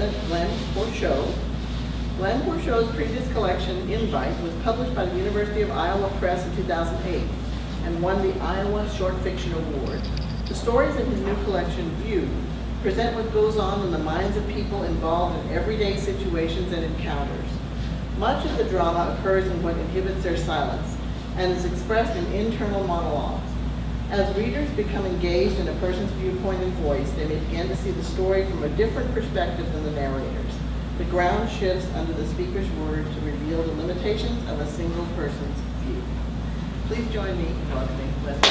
President Glen Pourciau. Glen Pourciau's previous collection, Invite, was published by the University of Iowa Press in 2008 and won the Iowa Short Fiction Award. The stories in his new collection, View, present what goes on in the minds of people involved in everyday situations and encounters. Much of the drama occurs in what inhibits their silence and is expressed in internal monologues. As readers become engaged in a person's viewpoint and voice, they may begin to see the story from a different perspective than the narrators. The ground shifts under the speaker's words to reveal the limitations of a single person's view. Please join me in welcoming Leslie.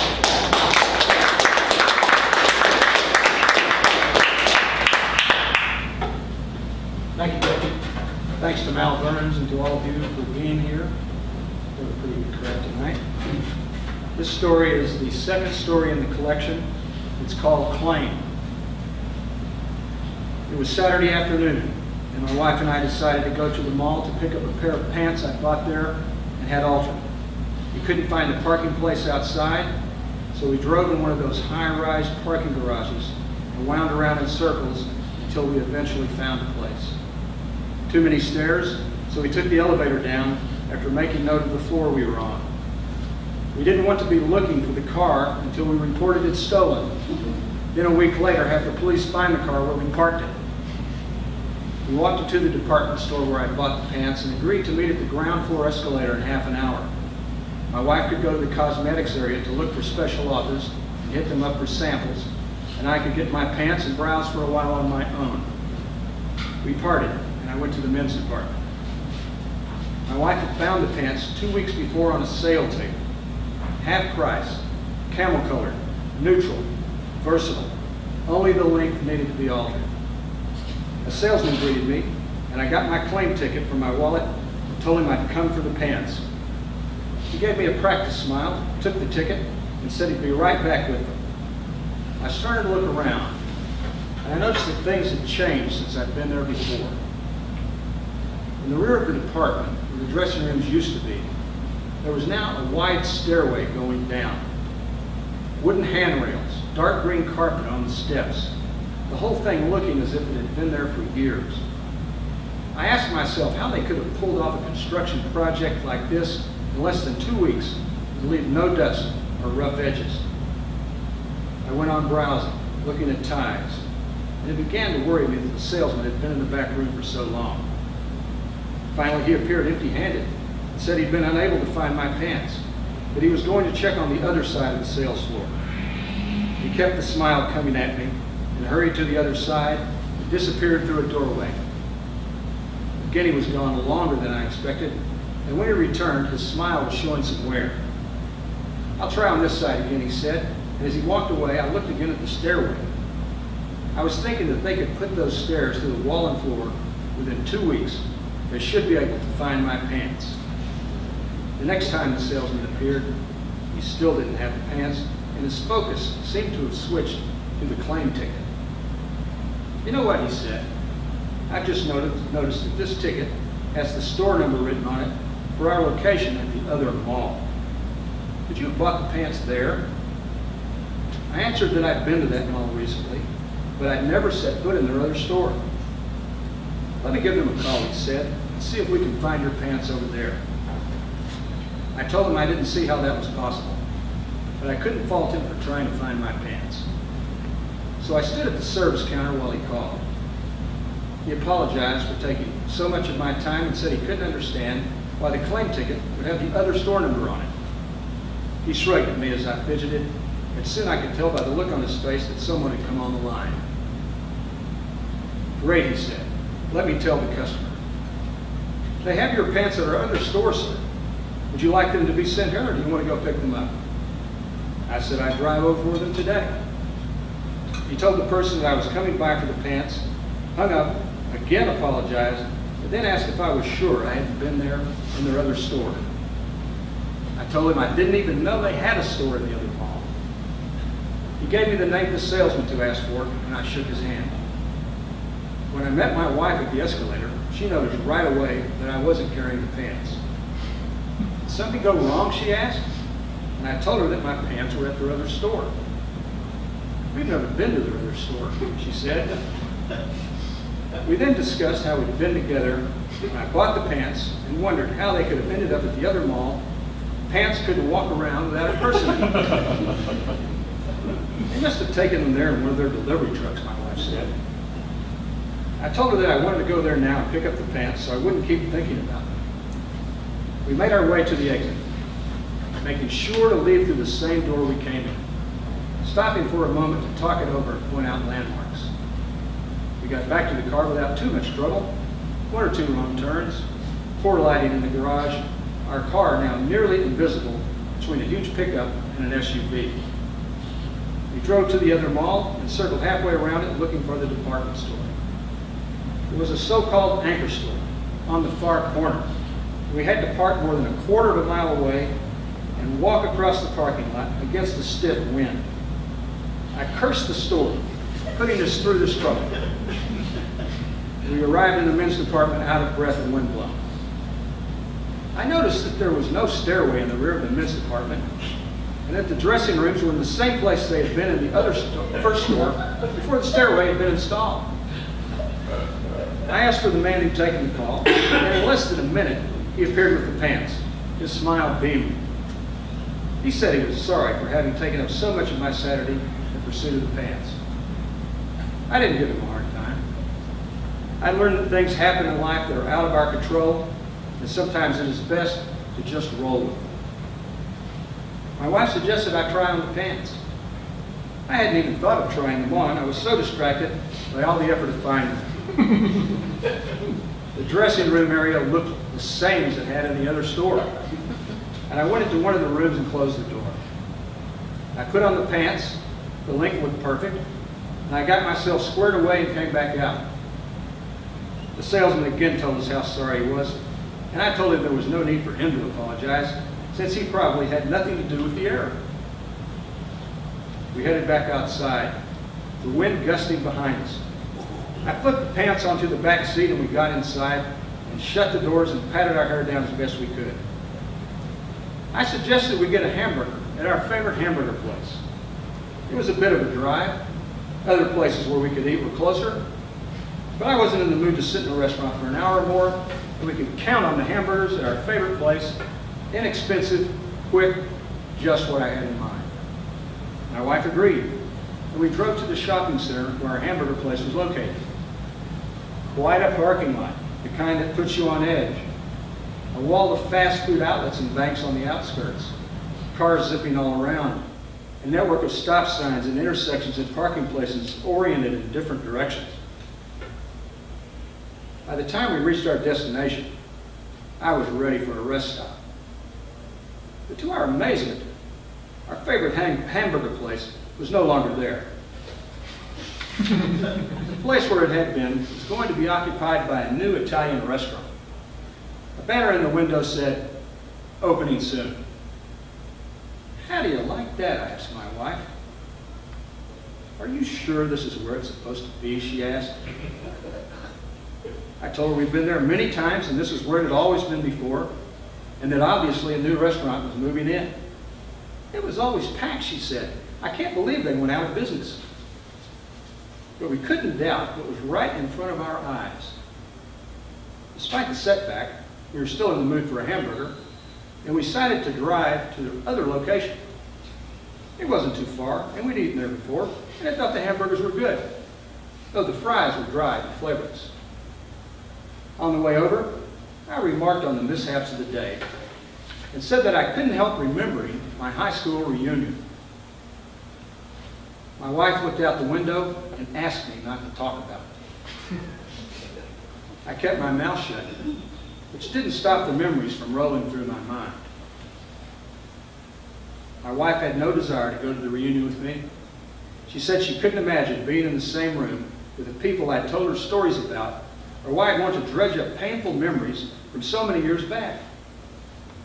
Thank you, Becky. Thanks to Malvern and to all of you for being here. They were pretty correct tonight. This story is the second story in the collection. It's called Claim. It was Saturday afternoon, and my wife and I decided to go to the mall to pick up a pair of pants I bought there and had altered. We couldn't find a parking place outside, so we drove in one of those high-rise parking garages and wound around in circles until we eventually found a place. Too many stairs, so we took the elevator down after making note of the floor we were on. We didn't want to be looking for the car until we reported it stolen. Then a week later, have the police find the car where we parked it. We walked into the department store where I bought the pants and agreed to meet at the ground floor escalator in half an hour. My wife could go to the cosmetics area to look for special offers and hit them up for samples, and I could get my pants and browse for a while on my own. We parted, and I went to the men's department. My wife had found the pants 2 weeks before on a sale table. Half price, camel colored, neutral, versatile. Only the length needed to be altered. A salesman greeted me, and I got my claim ticket from my wallet and told him I'd come for the pants. He gave me a practice smile, took the ticket, and said he'd be right back with them. I started to look around, and I noticed that things had changed since I'd been there before. In the rear of the department, where the dressing rooms used to be, there was now a wide stairway going down. Wooden handrails, dark green carpet on the steps, the whole thing looking as if it had been there for years. I asked myself how they could have pulled off a construction project like this in less than 2 weeks and leave no dust or rough edges. I went on browsing, looking at ties, and it began to worry me that the salesman had been in the back room for so long. Finally, he appeared empty-handed and said he'd been unable to find my pants, but he was going to check on the other side of the sales floor. He kept the smile coming at me and hurried to the other side and disappeared through a doorway. Again, he was gone longer than I expected, and when he returned, his smile was showing some wear. "I'll try on this side again," he said, and as he walked away, I looked again at the stairway. I was thinking that they could put those stairs through the wall and floor within 2 weeks. They should be able to find my pants. The next time the salesman appeared, he still didn't have the pants, and his focus seemed to have switched to the claim ticket. "You know what?" he said. "I've just noticed that this ticket has the store number written on it for our location at the other mall. Could you have bought the pants there?" I answered that I'd been to that mall recently, but I'd never set foot in their other store. "Let me give them a call," he said, "and see if we can find your pants over there." I told him I didn't see how that was possible, but I couldn't fault him for trying to find my pants. So I stood at the service counter while he called. He apologized for taking so much of my time and said he couldn't understand why the claim ticket would have the other store number on it. He shrugged at me as I fidgeted, and soon I could tell by the look on his face that someone had come on the line. "Great," he said. "Let me tell the customer. They have your pants at our other store, sir. Would you like them to be sent here, or do you want to go pick them up?" I said I'd drive over for them today. He told the person that I was coming by for the pants, hung up, again apologized, but then asked if I was sure I hadn't been there in their other store. I told him I didn't even know they had a store in the other mall. He gave me the name of the salesman to ask for, and I shook his hand. When I met my wife at the escalator, she noticed right away that I wasn't carrying the pants. "Did something go wrong?" she asked, and I told her that my pants were at their other store. "We've never been to their other store," she said. We then discussed how we'd been together when I bought the pants and wondered how they could have ended up at the other mall. Pants couldn't walk around without a person in them. They must have taken them there in one of their delivery trucks, my wife said. I told her that I wanted to go there now and pick up the pants so I wouldn't keep thinking about them. We made our way to the exit, making sure to leave through the same door we came in, stopping for a moment to talk it over and point out landmarks. We got back to the car without too much trouble, one or two wrong turns, poor lighting in the garage, our car now nearly invisible between a huge pickup and an SUV. We drove to the other mall and circled halfway around it looking for the department store. It was a so-called anchor store on the far corner. We had to park more than a quarter of a mile away and walk across the parking lot against a stiff wind. I cursed the store, putting us through this trouble. We arrived in the men's department out of breath and windblown. I noticed that there was no stairway in the rear of the men's department, and that the dressing rooms were in the same place they had been in the other first store before the stairway had been installed. I asked for the man who'd taken the call, and in less than a minute, he appeared with the pants, his smile beaming. He said he was sorry for having taken up so much of my Saturday in pursuit of the pants. I didn't give him a hard time. I learned that things happen in life that are out of our control, and sometimes it is best to just roll with them. My wife suggested I try on the pants. I hadn't even thought of trying them on. I was so distracted by all the effort to find them. The dressing room area looked the same as it had in the other store. And I went into one of the rooms and closed the door. I put on the pants, the length looked perfect, and I got myself squared away and came back out. The salesman again told us how sorry he was, and I told him there was no need for him to apologize, since he probably had nothing to do with the error. We headed back outside, the wind gusting behind us. I flipped the pants onto the back seat and we got inside and shut the doors and patted our hair down as best we could. I suggested we get a hamburger at our favorite hamburger place. It was a bit of a drive. Other places where we could eat were closer, but I wasn't in the mood to sit in a restaurant for an hour or more, and we could count on the hamburgers at our favorite place, inexpensive, quick, just what I had in mind. My wife agreed, and we drove to the shopping center where our hamburger place was located. Quite a parking lot, the kind that puts you on edge. A wall of fast food outlets and banks on the outskirts, cars zipping all around, a network of stop signs and intersections and parking places oriented in different directions. By the time we reached our destination, I was ready for a rest stop. But to our amazement, our favorite hamburger place was no longer there. The place where it had been was going to be occupied by a new Italian restaurant. A banner in the window said, "Opening soon." "How do you like that?" I asked my wife. "Are you sure this is where it's supposed to be?" she asked. I told her we'd been there many times and this is where it had always been before, and that obviously a new restaurant was moving in. "It was always packed," she said. "I can't believe they went out of business." But we couldn't doubt what was right in front of our eyes. Despite the setback, we were still in the mood for a hamburger, and we decided to drive to the other location. It wasn't too far, and we'd eaten there before, and I thought the hamburgers were good, though the fries were dry and flavorless. On the way over, I remarked on the mishaps of the day and said that I couldn't help remembering my high school reunion. My wife looked out the window and asked me not to talk about it. I kept my mouth shut, which didn't stop the memories from rolling through my mind. My wife had no desire to go to the reunion with me. She said she couldn't imagine being in the same room with the people I'd told her stories about, or why I'd want to dredge up painful memories from so many years back.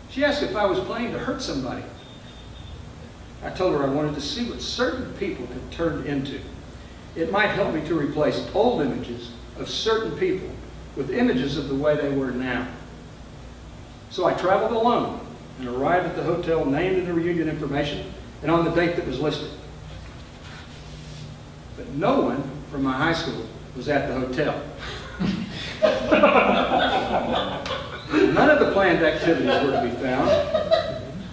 She asked if I was planning to hurt somebody. I told her I wanted to see what certain people had turned into. It might help me to replace old images of certain people with images of the way they were now. So I traveled alone and arrived at the hotel named in the reunion information and on the date that was listed. But no one from my high school was at the hotel. None of the planned activities were to be found,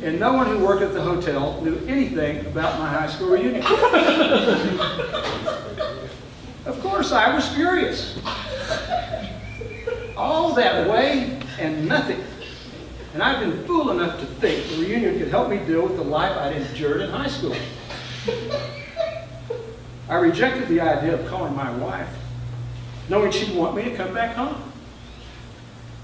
and no one who worked at the hotel knew anything about my high school reunion. Of course, I was furious. All that way and nothing. And I've been fool enough to think the reunion could help me deal with the life I'd endured in high school. I rejected the idea of calling my wife, knowing she'd want me to come back home.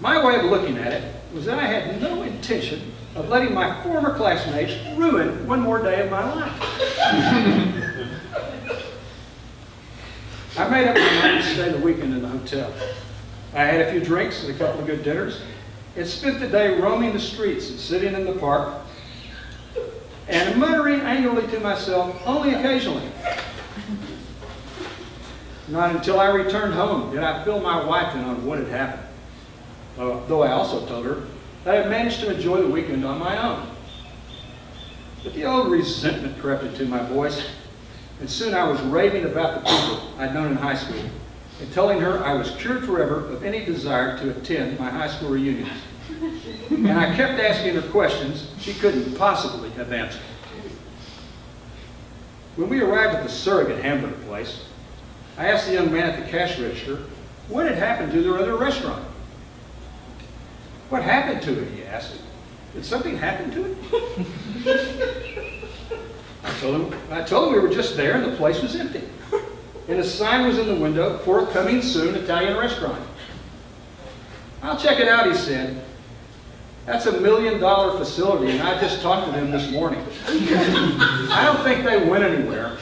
My way of looking at it was that I had no intention of letting my former classmates ruin one more day of my life. I made up my mind to stay the weekend in the hotel. I had a few drinks and a couple of good dinners, and spent the day roaming the streets and sitting in the park, and muttering angrily to myself only occasionally. Not until I returned home did I fill my wife in on what had happened, though I also told her that I had managed to enjoy the weekend on my own. But the old resentment crept into my voice, and soon I was raving about the people I'd known in high school, and telling her I was cured forever of any desire to attend my high school reunions. And I kept asking her questions she couldn't possibly have answered. When we arrived at the surrogate hamburger place, I asked the young man at the cash register what had happened to their other restaurant. What happened to it, he asked. Did something happen to it? I told him we were just there and the place was empty. And a sign was in the window for a coming soon Italian restaurant. I'll check it out, he said. That's $1 million facility, and I just talked to them this morning. I don't think they went anywhere.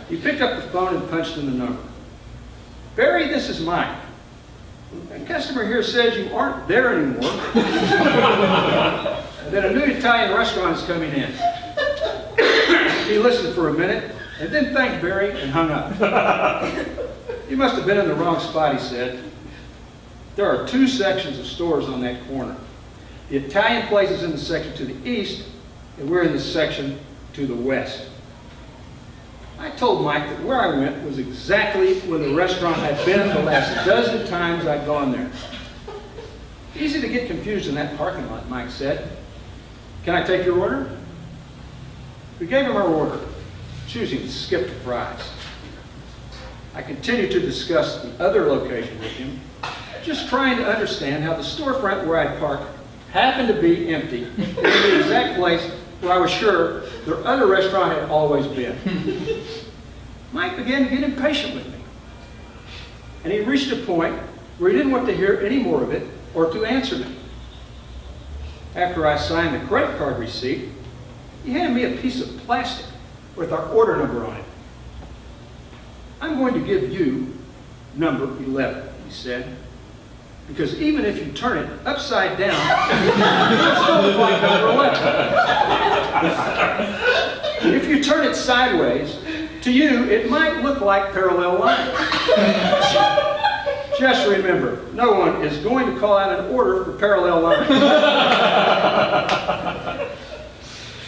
He picked up the phone and punched in the number. Barry, this is Mike. A customer here says you aren't there anymore. And that a new Italian restaurant is coming in. He listened for a minute, and then thanked Barry and hung up. You must have been in the wrong spot, he said. There are 2 sections of stores on that corner. The Italian place is in the section to the east, and we're in the section to the west. I told Mike that where I went was exactly where the restaurant had been the last dozen times I'd gone there. Easy to get confused in that parking lot, Mike said. Can I take your order? We gave him our order, choosing to skip the fries. I continued to discuss the other location with him, just trying to understand how the storefront where I'd parked happened to be empty in the exact place where I was sure their other restaurant had always been. Mike began to get impatient with me, and he reached a point where he didn't want to hear any more of it or to answer me. After I signed the credit card receipt, he handed me a piece of plastic with our order number on it. I'm going to give you number 11, he said, because even if you turn it upside down, it'll still look like number 11. If you turn it sideways, to you, it might look like parallel lines. Just remember, no one is going to call out an order for parallel lines.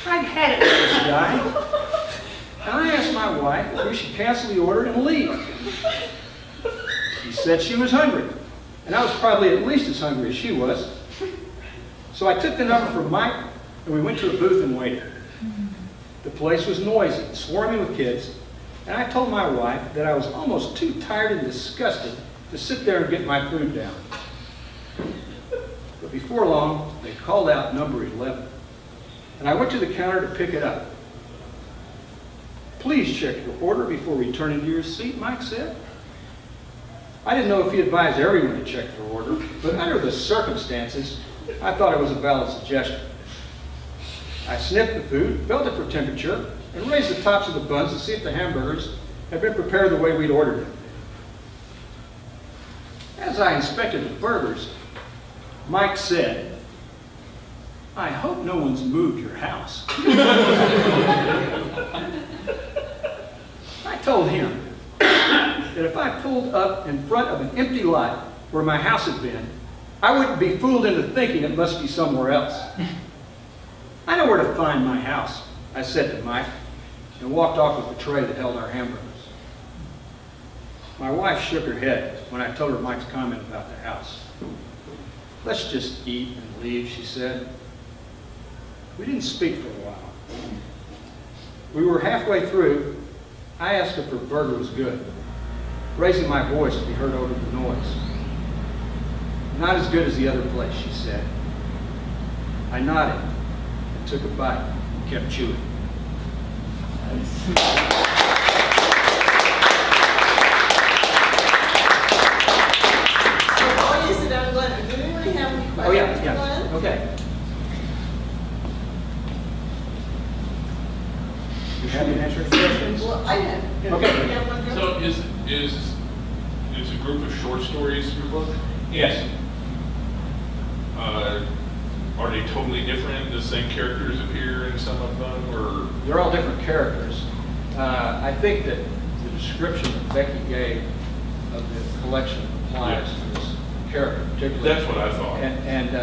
I'd had it with this guy, and I asked my wife if we should cancel the order and leave. She said she was hungry, and I was probably at least as hungry as she was. So I took the number from Mike, and we went to a booth and waited. The place was noisy, swarming with kids, and I told my wife that I was almost too tired and disgusted to sit there and get my food down. But before long, they called out number 11, and I went to the counter to pick it up. Please check your order before returning to your seat, Mike said. I didn't know if he advised everyone to check their order, but under the circumstances, I thought it was a valid suggestion. I sniffed the food, felt it for temperature, and raised the tops of the buns to see if the hamburgers had been prepared the way we'd ordered them. As I inspected the burgers, Mike said, I hope no one's moved your house. I told him that if I pulled up in front of an empty lot where my house had been, I wouldn't be fooled into thinking it must be somewhere else. I know where to find my house, I said to Mike, and walked off with the tray that held our hamburgers. My wife shook her head when I told her Mike's comment about the house. "Let's just eat and leave," she said. We didn't speak for a while. We were halfway through. I asked if her burger was good, raising my voice to be heard over the noise. "Not as good as the other place," she said. I nodded and took a bite and kept chewing. Before you sit down, Glenn, do anybody have any questions? Oh, yeah, yeah, Glenn? okay. You have any answers to questions? Well, I have. Okay. You have one, Joe? So is a group of short stories your book? Yes. Are they totally different? The same characters appear in some of them, or? They're all different characters. I think that the description that Becky gave of the collection applies to this character particularly. That's what I thought. And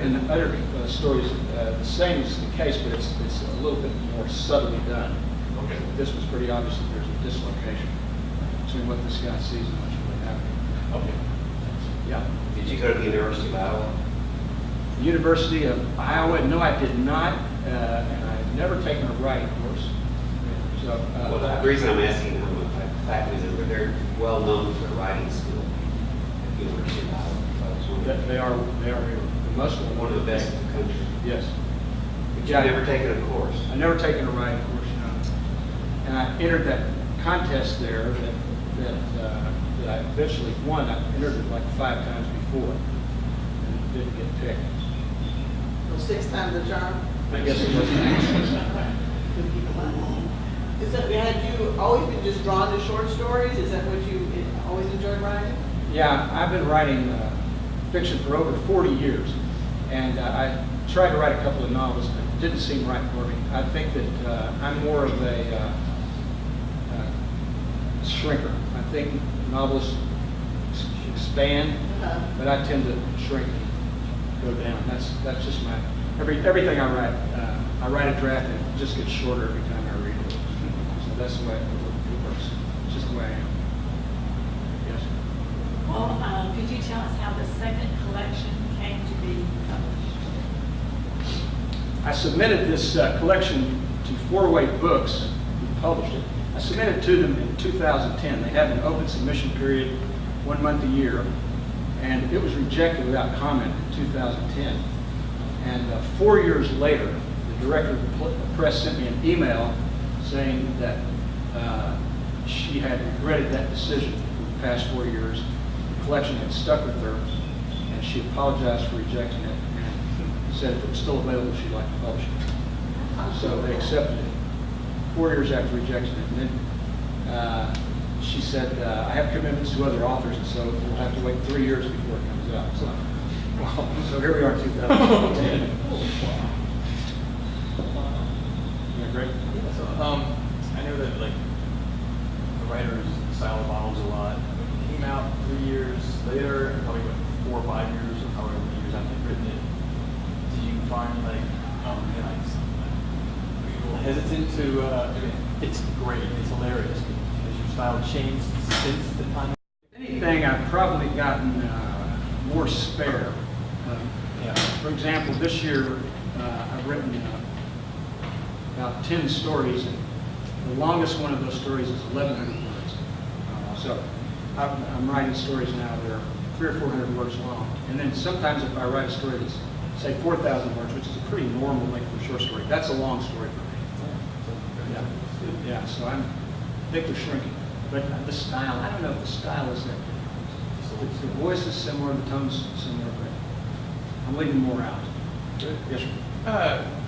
in the other stories, the same is the case, but it's a little bit more subtly done. Okay. This was pretty obvious that there's a dislocation between what this guy sees and what's really happening. Okay. Yeah. Did you go to the University of Iowa? University of Iowa? No, I did not, and I've never taken a writing course. So, Well, the reason I'm asking how much faculty is that they're well known for their writing school at the University of Iowa. So I was wondering, they are here. Most of them. one of the best in the country. Yes. But you've never taken a course. I've never taken a writing course, no. And I entered that contest there that I eventually won. I entered it like 5 times before and didn't get picked. So 6 times the charm? I guess it was. Is that, had you always been just drawn to short stories? Is that what you always enjoyed writing? Yeah, I've been writing fiction for over 40 years. And I tried to write a couple of novels, but it didn't seem right for me. I think that I'm more of a shrinker. I think novels expand, but I tend to shrink and go down. That's just my everything I write. I write a draft and it just gets shorter every time I read it. So that's the way it works. It's just the way I am. Yes. Well, could you tell us how the second collection came to be published? I submitted this collection to Four-Way Books, who published it. I submitted to them in 2010. They have an open submission period, 1 month a year, and it was rejected without comment in 2010. And 4 years later, the director of the press sent me an email saying that she had regretted that decision for the past 4 years. The collection had stuck with her, and she apologized for rejecting it and said if it was still available, she'd like to publish it. So they accepted it 4 years after rejecting it. And then she said, I have commitments to other authors, and so we'll have to wait 3 years before it comes out. So here we are in 2010. Yeah, great. So, I know that like the writer's style evolves a lot. It came out 3 years later, and probably went 4 or 5 years, or however many years after you've written it. Do you find like, are you a little hesitant to? It's great, it's hilarious. Has your style changed since the time? Anything, I've probably gotten more spare. Yeah. For example, this year I've written about 10 stories, and the longest one of those stories is 1,100 words. So I'm writing stories now that are 300 or 400 words long. And then sometimes if I write a story that's, say, 4,000 words, which is a pretty normal length for a short story, that's a long story for me. Yeah, so I think they're shrinking. But the style, I don't know if the style is that different. The voice is similar, the tone's similar, but I'm leaving more out. Yes, sir.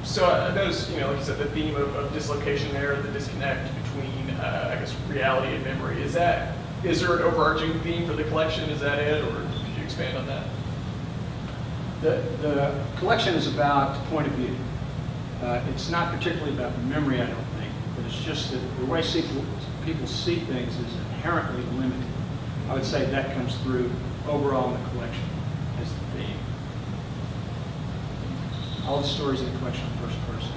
So I noticed, like you said, the theme of dislocation there, the disconnect between, I guess, reality and memory. Is there an overarching theme for the collection? Is that it, or could you expand on that? The collection is about point of view. It's not particularly about memory, I don't think, but it's just that the way people see things is inherently limited. I would say that comes through overall in the collection as the theme. All the stories in the collection are first person.